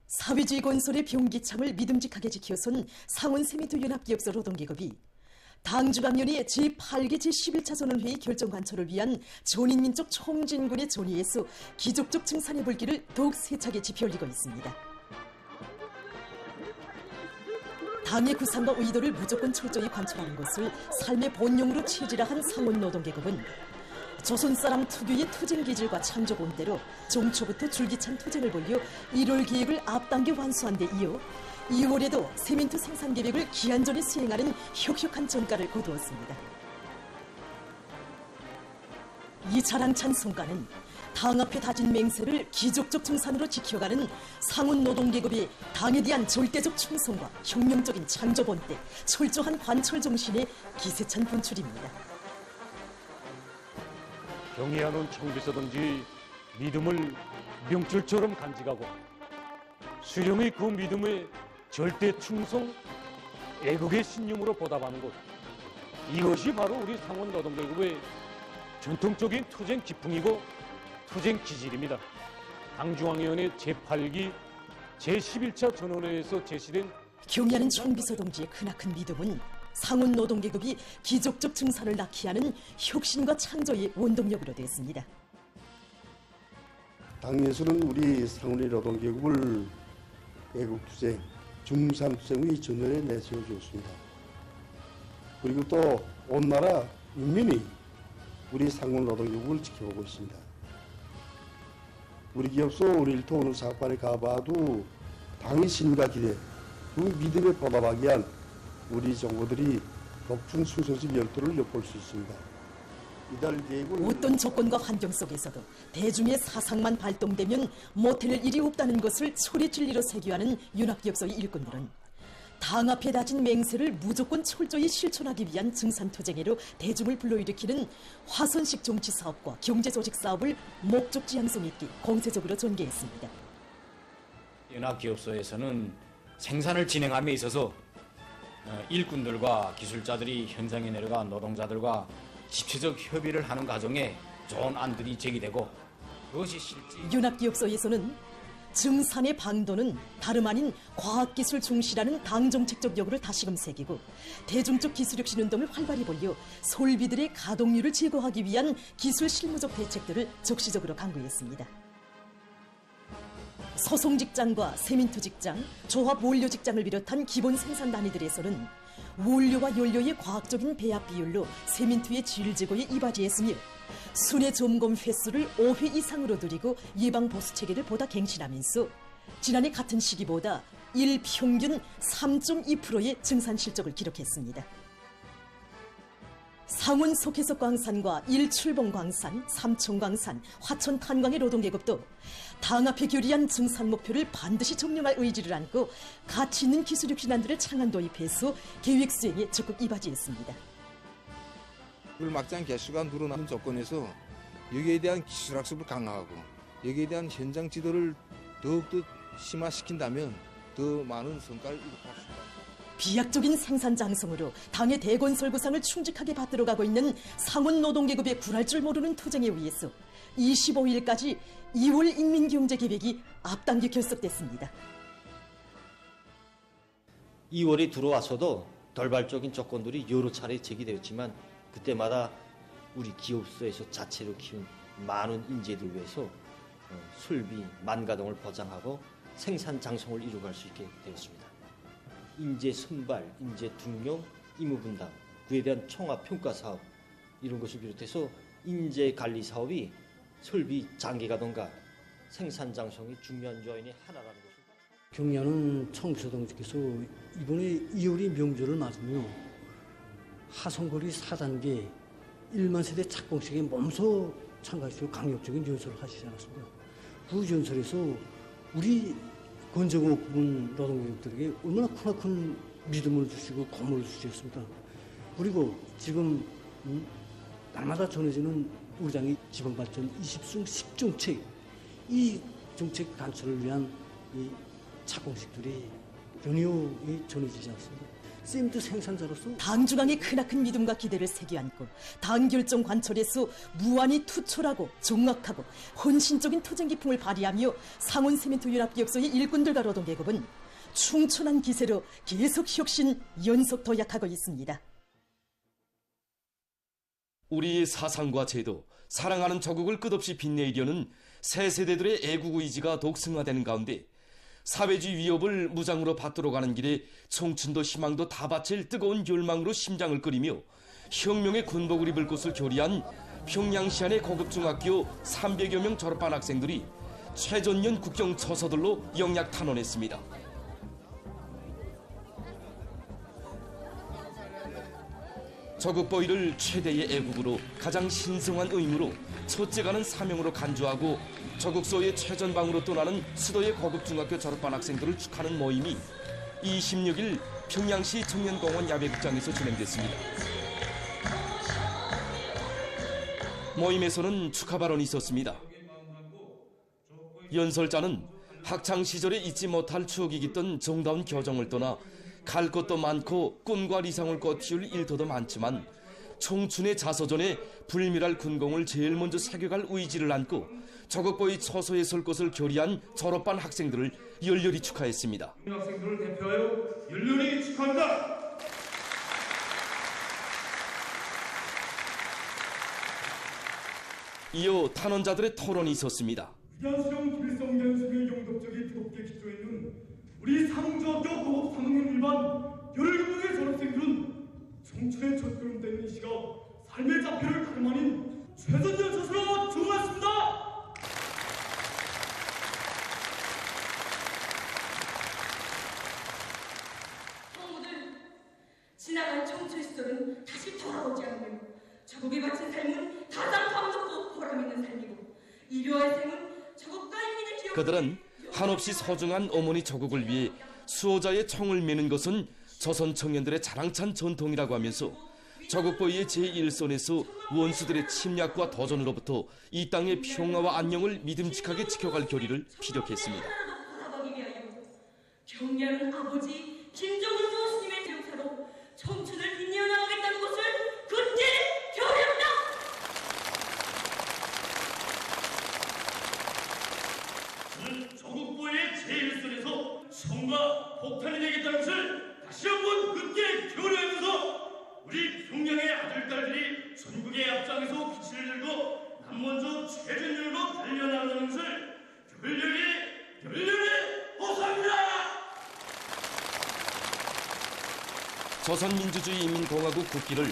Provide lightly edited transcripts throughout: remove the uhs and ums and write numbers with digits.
사회주의 건설의 병기참을 믿음직하게 지켜선 상원세미토연합기업소 노동계급이 당주강연회 제8기 제11차 전원회의 결정 관철을 위한 전인민족 총진군의 전의에서 기족적 증산의 불길을 더욱 세차게 지펴올리고 있습니다. 당의 구상과 의도를 무조건 철저히 관철하는 것을 삶의 본용으로 체질화한 상원노동계급은 조선사람 특유의 투쟁기질과 창조본대로 종초부터 줄기찬 투쟁을 벌여 1월 계획을 앞당겨 완수한 데 이어 2월에도 세민토 생산 계획을 기한 전에 수행하는 혁혁한 전가를 거두었습니다. 이 자랑찬 성과는 당 앞에 다진 맹세를 기족적 증산으로 지켜가는 상훈노동계급의 당에 대한 절대적 충성과 혁명적인 창조본때 철저한 관철 정신의 기세찬 분출입니다. 경의하는 청비서든지 믿음을 명줄처럼 간직하고 수령의 그 믿음에 절대 충성, 애국의 신념으로 보답하는 것, 이것이 바로 우리 상원노동계급의 전통적인 투쟁 기풍이고 투쟁 기질입니다. 당중앙위원회 제8기 제11차 전원회에서 제시된 경의하는 총비서 동지의 크나큰 믿음은 상훈노동계급이 기족적 증산을 낳게 하는 혁신과 창조의 원동력으로 됐습니다. 당에서는 우리 상훈의 노동계급을 애국투쟁, 중산투쟁의 전열에 내세워주었습니다. 그리고 또 온 나라 인민이 우리 상훈노동계급을 지켜보고 있습니다. 우리 기업소 우리 일터 오는 사업관에 가봐도 당의 신과 기대, 그 믿음에 보답하기 위한 우리 정보들이 높은 수소식 열도를 엿볼 수 있습니다. 이달 계획은 어떤 조건과 환경 속에서도 대중의 사상만 발동되면 못해낼 일이 없다는 것을 소리 진리로 새겨하는 윤합기업소의 일꾼들은 당 앞에 다진 맹세를 무조건 철저히 실천하기 위한 증산투쟁회로 대중을 불러일으키는 화선식 정치사업과 경제조직사업을 목적지향성 있게 공세적으로 전개했습니다. 연합기업소에서는 생산을 진행함에 있어서 일꾼들과 기술자들이 현장에 내려가 노동자들과 집체적 협의를 하는 과정에 좋은 안들이 제기되고 그것이 실제 윤합기업소에서는 증산의 방도는 다름 아닌 과학기술 중시라는 당정책적 역으로 다시금 새기고 대중적 기술혁신 운동을 활발히 벌여 솔비들의 가동률을 제고하기 위한 기술 실무적 대책들을 적시적으로 강구했습니다. 소송직장과 세민토직장, 조합 원료직장을 비롯한 기본 생산 단위들에서는 원료와 연료의 과학적인 배합 비율로 세민토의 질 제고에 이바지했으며 순회 점검 횟수를 5회 이상으로 늘리고 예방 보수 체계를 보다 갱신하면서 지난해 같은 시기보다 일평균 3.2%의 증산 실적을 기록했습니다. 상원 속해석 광산과 일출봉 광산, 삼천 광산, 화천 탄광의 노동계급도 당 앞에 결의한 증산 목표를 반드시 점령할 의지를 안고 가치 있는 기술 혁신안들을 창안 도입해서 계획 수행에 적극 이바지했습니다. 막장 개수가 늘어나는 조건에서 여기에 대한 기술학습을 강화하고 여기에 대한 현장 지도를 더욱더 심화시킨다면 더 많은 성과를 이룩할 수 있다. 비약적인 생산 장성으로 당의 대건설 구상을 충직하게 받들어가고 있는 상원노동계급의 굴할 줄 모르는 투쟁에 의해서 25일까지 2월 인민경제계획이 앞당겨 결석됐습니다. 2월이 들어와서도 돌발적인 조건들이 여러 차례 제기되었지만 그때마다 우리 기업소에서 자체로 키운 많은 인재들 위해서 설비 만가동을 보장하고 생산 장성을 이루어갈 수 있게 되었습니다. 인재 선발, 인재 등용, 임무 분담, 그에 대한 총합 평가 사업 이런 것을 비롯해서 인재 관리 사업이 설비 장기가동과 생산 장성이 중요한 요인의 하나라는 것을 경의하는 청비서동지께서 이번에 2월이 명절을 맞으며 하성거리 4단계 1만 세대 착공식에 몸소 참가하시고 강력적인 연설을 하시지 않았습니까? 그 연설에서 우리 건조공업 부분 노동계급들에게 얼마나 크나큰 믿음을 주시고 고문을 주셨습니까? 그리고 지금 날마다 전해지는 우리 당의 지방발전 20승 10정책 이 정책 단철을 위한 이 착공식들이 연이어 전해지지 않습니다. 세민트 생산자로서 당중앙의 크나큰 믿음과 기대를 새겨 안고 당 결정 관철에서 무한히 투철하고 종악하고 헌신적인 투쟁기풍을 발휘하며 상온 세민트 연합기업소의 일꾼들과 노동계급은 충천한 기세로 계속 혁신 연속 도약하고 있습니다. 우리의 사상과 제도, 사랑하는 조국을 끝없이 빛내려는 새 세대들의 애국 의지가 더욱 승화되는 가운데 사회주의 위협을 무장으로 받들어 가는 길에 청춘도 희망도 다 바칠 뜨거운 열망으로 심장을 끓이며 혁명의 군복을 입을 곳을 교리한 평양시안의 고급중학교 300여 명 졸업반 학생들이 최전년 국경 처서들로 영약 탄원했습니다. 조국 보위를 최대의 애국으로 가장 신성한 의무로 첫째가는 사명으로 간주하고 조국소의 최전방으로 떠나는 수도의 고급중학교 졸업반 학생들을 축하하는 모임이 26일 평양시 청년공원 야외극장에서 진행됐습니다. 모임에서는 축하 발언이 있었습니다. 연설자는 학창시절에 잊지 못할 추억이 깃든 정다운 교정을 떠나 갈 것도 많고 꿈과理想을 꽃피울 일터도 많지만 청춘의 자서전에 불멸할 군공을 제일 먼저 새겨갈 의지를 안고 조국보위 처소에 설 것을 결의한 졸업반 학생들을 열렬히 축하했습니다. 학생들을 대표하여 열렬히 축하합니다. 이어 탄원자들의 토론이 있었습니다. 위안수령 길성 연습의 용덕적인 부독에 기초해 있는 우리 상중학교 고급 3학년 일반 17명의 졸업생들은 청춘의 첫걸음된 이 시가 삶의 자표를 다름 아닌 최선전 처소로 주문했습니다. 성우들, 지나간 청춘 시절은 다시 돌아오지 않으며 조국에 바친 삶은 가장 감동도 보람 있는 삶이고 일요할 생은 조국과 인민의 기억. 그들은 한없이 소중한 어머니 조국을 위해 수호자의 총을 매는 것은 조선 청년들의 자랑찬 전통이라고 하면서 조국보위의 제1선에서 원수들의 침략과 도전으로부터 이 땅의 평화와 안녕을 믿음직하게 지켜갈 결의를 피력했습니다. 경례하는 아버지 김정은 교수님의 대용사로 청춘을 빛내어 나가겠다는 것을 굳게 결의합니다. 저는 조국보위의 제1선에서 총과 폭탄이 되겠다는 것을 다시 한번 굳게 결의하면서 우리 평양의 아들딸들이 전국의 앞장에서 빛을 들고 남먼저 최전열로 달려나가는 것을 열렬히 호소합니다. 조선민주주의인민공화국 국기를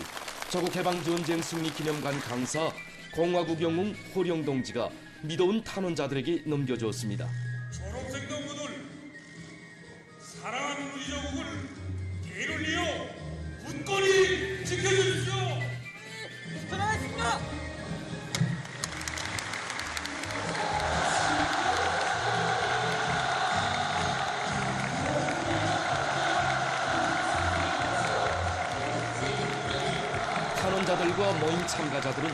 조국해방전쟁 승리기념관 강사 공화국 영웅 호령 동지가 믿어온 탄원자들에게 넘겨주었습니다. 졸업생 동무들, 사랑하는 우리 조국을 대를 이어 굳건히 지켜주십시오. 돌아가십니다. 탄원자들과 모임 참가자들은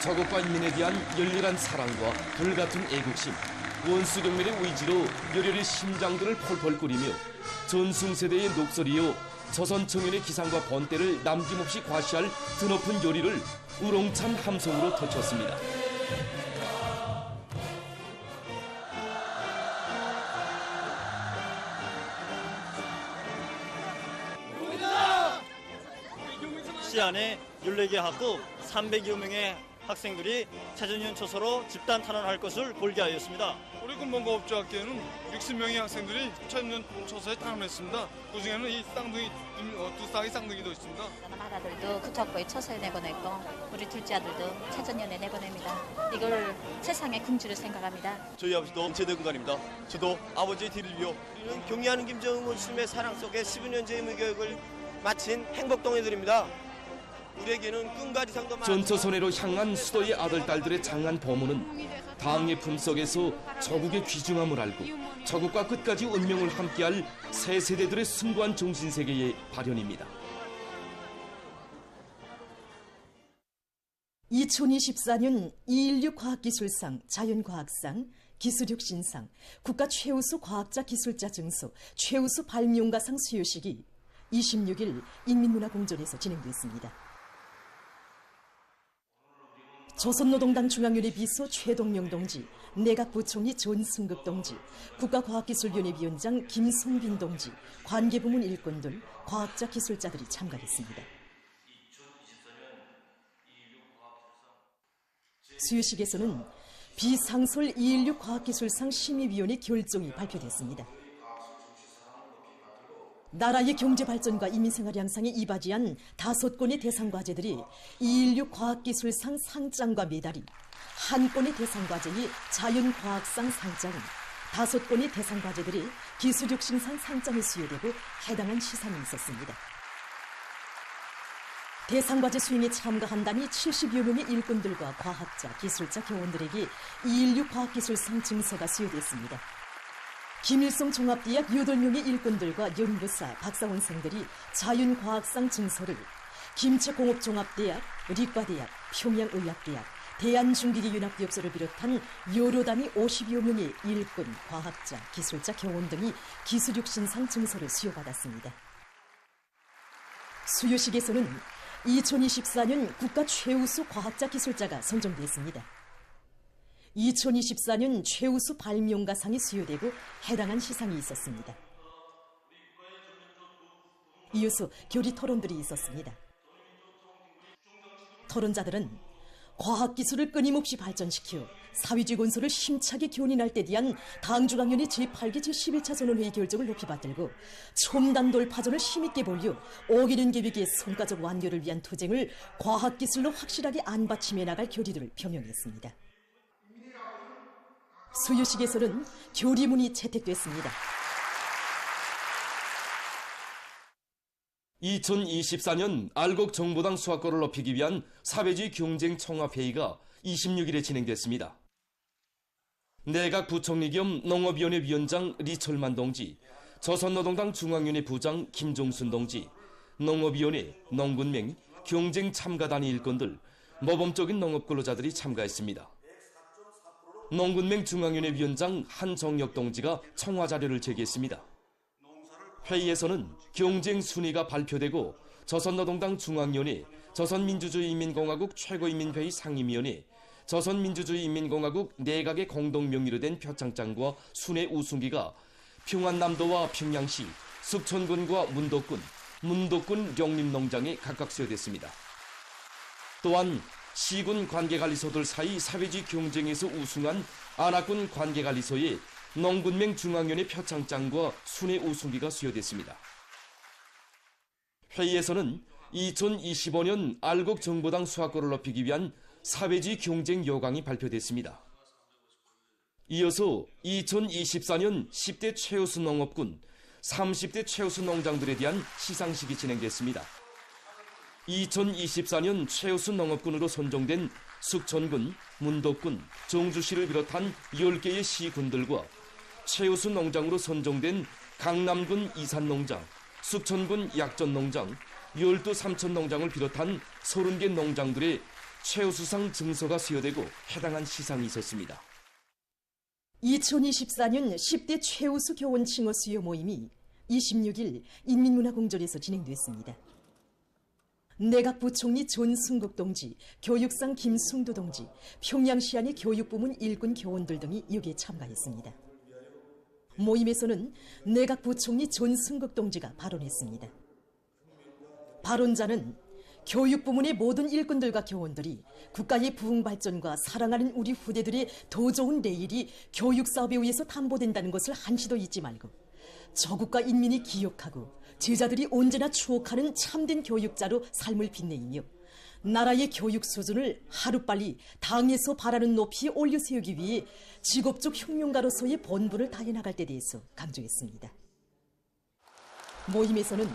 조국과 인민에 대한 열렬한 사랑과 불같은 애국심, 원수경멸의 의지로 열렬히 심장들을 펄펄 끓이며 전승세대의 녹설이요 조선 청년의 기상과 번때를 남김없이 과시할 드높은 요리를 우롱찬 함성으로 터쳤습니다. 시안에 14개 학급 300여 명의 학생들이 최전년 초소로 집단 탄원할 것을 볼게하였습니다. 우리 군본고급중학교에는 60명의 학생들이 최전년 초소에 탄원했습니다. 그중에는 이 쌍둥이 두 쌍의 쌍둥이도 있습니다. 아들도 구척보에 초소에 내보냈고 우리 둘째 아들도 최전년에 내보냅니다. 이걸 세상의 긍지를 생각합니다. 저희 아버지도 제대군관입니다. 저도 아버지의 뒤를 이어 우리는 경의하는 김정은 스님의 사랑 속에 15년째 의무교육을 마친 행복동해들입니다. 우리에게는 꿈과 이상도 전처선회로 향한 수도의 아들딸들의 장한 범우는 당의 품속에서 조국의 귀중함을 알고 조국과 끝까지 운명을 함께할 새 세대들의 숭고한 정신세계의 발현입니다. 2024년 216 과학기술상, 자연과학상, 기술혁신상, 국가 최우수 과학자 기술자 증서, 최우수 발명가상 수여식이 26일 인민문화공전에서 진행됐습니다. 조선노동당 중앙위원회 비서 최동명 동지, 내각부총리 존승급 동지, 국가과학기술위원회 위원장 김성빈 동지, 관계부문 일꾼들, 과학자, 기술자들이 참가했습니다. 수유식에서는 비상설 216 과학기술상 심의위원회 결정이 발표됐습니다. 나라의 경제발전과 인민생활 향상에 이바지한 5건의 대상과제들이 216 과학기술상 상장과 메달이, 1건의 대상과제의 자연과학상 상장은, 5건의 대상과제들이 기술혁신상 상장에 수여되고 해당한 시상이 있었습니다. 대상과제 수행에 참가한다니 70여 명의 일꾼들과 과학자, 기술자, 교원들에게 216 과학기술상 증서가 수여됐습니다. 김일성 종합대학 8명의 일꾼들과 연구사, 박사원생들이 자연과학상 증서를, 김치공업종합대학, 리과대학, 평양의학대학, 대한중기계연합기업소를 비롯한 여러 단위 50여 명의 일꾼, 과학자, 기술자, 교원 등이 기술혁신상 증서를 수여받았습니다. 수여식에서는 2024년 국가 최우수 과학자, 기술자가 선정됐습니다. 2024년 최우수 발명가상이 수여되고 해당한 시상이 있었습니다. 이어서 교리 토론들이 있었습니다. 토론자들은 과학기술을 끊임없이 발전시켜 사회주의 건설을 힘차게 견인할 때 대한 당중앙위원회 제8기 제11차 전원회의 결정을 높이 받들고 첨단 돌파전을 힘있게 벌여 5개년 계획의 성과적 완료를 위한 투쟁을 과학기술로 확실하게 안받침해 나갈 결의들을 표명했습니다. 수요식에서는 교리문이 채택됐습니다. 2024년 알곡 정보당 수확권을 높이기 위한 사회주의 경쟁 청합회의가 26일에 진행됐습니다. 내각 부총리 겸 농업위원회 위원장 리철만 동지, 조선노동당 중앙위원회 부장 김종순 동지, 농업위원회, 농군맹, 경쟁 참가단위 일꾼들, 모범적인 농업근로자들이 참가했습니다. 농군맹 중앙위원회 위원장 한정혁 동지가 청와자료를 제기했습니다. 회의에서는 경쟁 순위가 발표되고 조선노동당 중앙위원회, 조선민주주의인민공화국 최고인민회의 상임위원회, 조선민주주의인민공화국 내각의 공동명의로 된 표창장과 순회 우승기가 평안남도와 평양시, 숙천군과 문덕군 영림농장에 각각 수여됐습니다. 또한 시군 관계관리소들 사이 사회주의 경쟁에서 우승한 안하군 관계관리소에 농군맹 중앙위원회 표창장과 순회 우승기가 수여됐습니다. 회의에서는 2025년 알곡 정보당 수확권을 높이기 위한 사회주의 경쟁 요강이 발표됐습니다. 이어서 2024년 10대 최우수 농업군, 30대 최우수 농장들에 대한 시상식이 진행됐습니다. 2024년 최우수 농업군으로 선정된 숙천군, 문덕군, 정주시를 비롯한 10개의 시군들과 최우수 농장으로 선정된 강남군 이산농장, 숙천군 약전농장, 12삼천 농장을 비롯한 30개 농장들의 최우수상 증서가 수여되고 해당한 시상이 있었습니다. 2024년 10대 최우수 교원 칭호 수여 모임이 26일 인민문화공전에서 진행됐습니다. 내각부총리 존승국 동지, 교육상 김승도 동지, 평양시안의 교육부문 일군 교원들 등이 여기에 참가했습니다. 모임에서는 내각부총리 존승국 동지가 발언했습니다. 발언자는 교육부문의 모든 일꾼들과 교원들이 국가의 부흥발전과 사랑하는 우리 후대들의 더 좋은 내일이 교육사업에 의해서 담보된다는 것을 한시도 잊지 말고 저국가 인민이 기억하고 제자들이 언제나 추억하는 참된 교육자로 삶을 빛내이며 나라의 교육 수준을 하루빨리 당에서 바라는 높이에 올려세우기 위해 직업적 혁명가로서의 본분을 다해나갈 때 대해서 강조했습니다. 모임에서는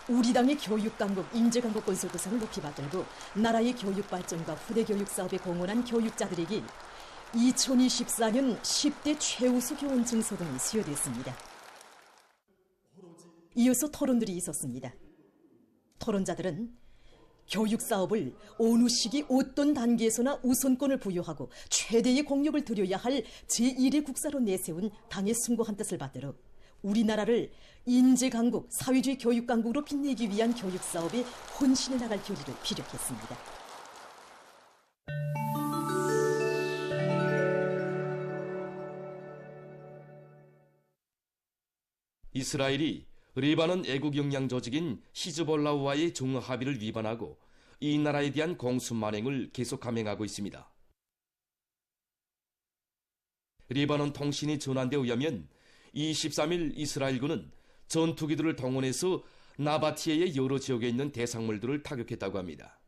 우리 당의 교육강국, 인재강국 건설구상을 높이 받들고 나라의 교육발전과 후대교육 사업에 공헌한 교육자들에게 2024년 10대 최우수 교원 증서 등이 수여됐습니다. 이어서 토론들이 있었습니다. 토론자들은 교육 사업을 어느 시기 어떤 단계에서나 우선권을 부여하고 최대의 공력을 들여야 할 제1의 국사로 내세운 당의 숭고한 뜻을 받들어 우리나라를 인재강국, 사회주의 교육강국으로 빛내기 위한 교육사업에 혼신을 나갈 교리를 피력했습니다. 이스라엘이 레바논 애국 영향 조직인 히즈볼라와의 종화 합의를 위반하고 이 나라에 대한 공수 만행을 계속 감행하고 있습니다. 레바논 통신이 전한 데 의하면 23일 이스라엘군은 전투기들을 동원해서 나바티에의 여러 지역에 있는 대상물들을 타격했다고 합니다.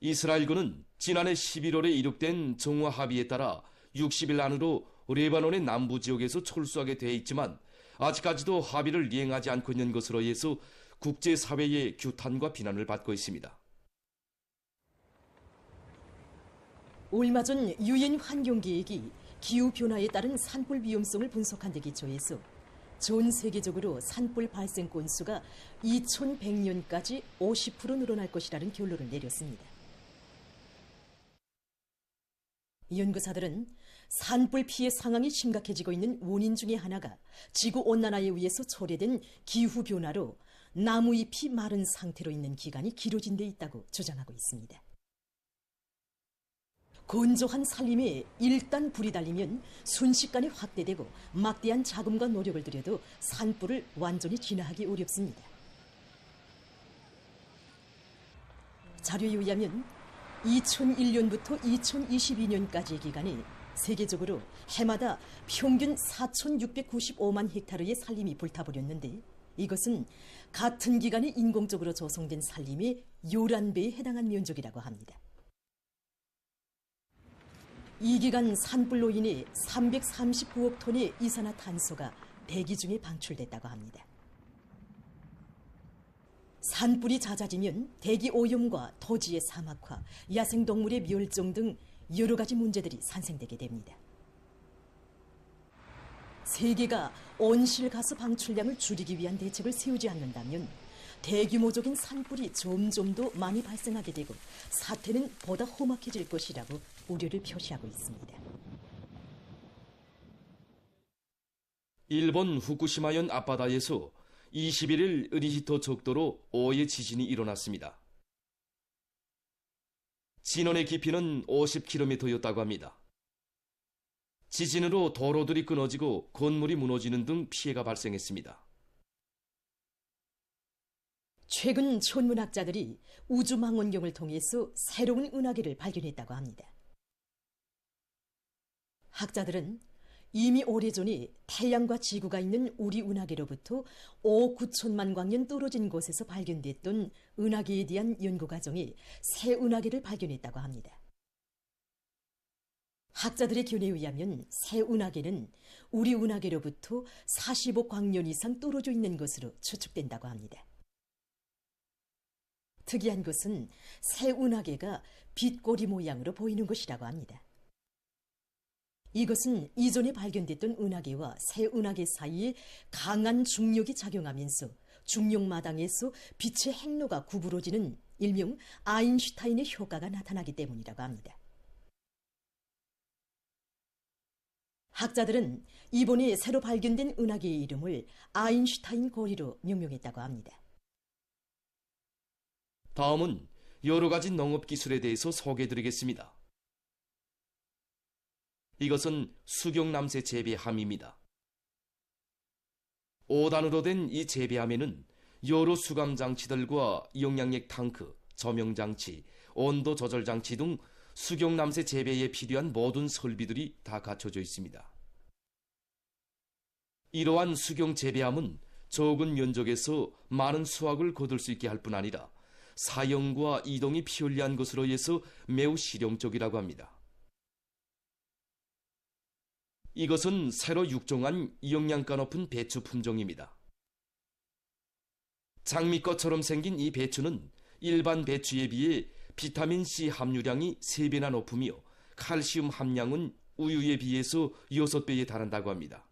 이스라엘군은 지난해 11월에 이룩된 정화 합의에 따라 60일 안으로 레바논의 남부 지역에서 철수하게 돼 있지만 아직까지도 합의를 이행하지 않고 있는 것으로 해서 국제사회의 규탄과 비난을 받고 있습니다. 얼마 전 유엔 환경계획이 기후변화에 따른 산불 위험성을 분석한 데 기초해서 전 세계적으로 산불 발생 건수가 2100년까지 50% 늘어날 것이라는 결론을 내렸습니다. 연구사들은 산불 피해 상황이 심각해지고 있는 원인 중에 하나가 지구온난화에 의해서 초래된 기후변화로 나무잎이 마른 상태로 있는 기간이 길어진 데 있다고 주장하고 있습니다. 건조한 산림에 일단 불이 달리면 순식간에 확대되고 막대한 자금과 노력을 들여도 산불을 완전히 진화하기 어렵습니다. 자료에 의하면 2001년부터 2022년까지의 기간에 세계적으로 해마다 평균 4,695만 헥타르의 산림이 불타버렸는데 이것은 같은 기간에 인공적으로 조성된 산림의 11배에 해당한 면적이라고 합니다. 이 기간 산불로 인해 339억 톤의 이산화탄소가 대기 중에 방출됐다고 합니다. 산불이 잦아지면 대기 오염과 토지의 사막화, 야생동물의 멸종 등 여러 가지 문제들이 산생되게 됩니다. 세계가 온실가스 방출량을 줄이기 위한 대책을 세우지 않는다면 대규모적인 산불이 점점 더 많이 발생하게 되고 사태는 보다 험악해질 것이라고 우려를 표시하고 있습니다. 일본 후쿠시마현 앞바다에서 21일 리히터 척도로 5의 지진이 일어났습니다. 진원의 깊이는 50km였다고 합니다. 지진으로 도로들이 끊어지고 건물이 무너지는 등 피해가 발생했습니다. 최근 천문학자들이 우주망원경을 통해서 새로운 은하계를 발견했다고 합니다. 학자들은 이미 오래전에 태양과 지구가 있는 우리 은하계로부터 5억 9천만 광년 떨어진 곳에서 발견됐던 은하계에 대한 연구 과정에 새 은하계를 발견했다고 합니다. 학자들의 견해에 의하면 새 은하계는 우리 은하계로부터 45억 광년 이상 떨어져 있는 것으로 추측된다고 합니다. 특이한 것은 새 은하계가 빗꼬리 모양으로 보이는 것이라고 합니다. 이것은 이전에 발견됐던 은하계와 새 은하계 사이에 강한 중력이 작용하면서 중력마당에서 빛의 행로가 구부러지는 일명 아인슈타인의 효과가 나타나기 때문이라고 합니다. 학자들은 이번에 새로 발견된 은하계의 이름을 아인슈타인 고리로 명명했다고 합니다. 다음은 여러 가지 농업 기술에 대해서 소개해드리겠습니다. 이것은 수경남새 재배함입니다. 5단으로 된 이 재배함에는 여러 수감 장치들과 영양액 탱크, 조명 장치, 온도 조절 장치 등 수경남새 재배에 필요한 모든 설비들이 다 갖춰져 있습니다. 이러한 수경 재배함은 적은 면적에서 많은 수확을 거둘 수 있게 할 뿐 아니라 사용과 이동이 편리한 것으로 해서 매우 실용적이라고 합니다. 이것은 새로 육종한 영양가 높은 배추 품종입니다. 장미꽃처럼 생긴 이 배추는 일반 배추에 비해 비타민C 함유량이 3배나 높으며 칼슘 함량은 우유에 비해서 6배에 달한다고 합니다.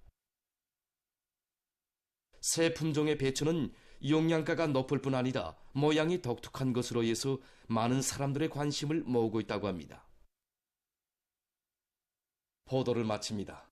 새 품종의 배추는 영양가가 높을 뿐 아니라 모양이 독특한 것으로 해서 많은 사람들의 관심을 모으고 있다고 합니다. 보도를 마칩니다.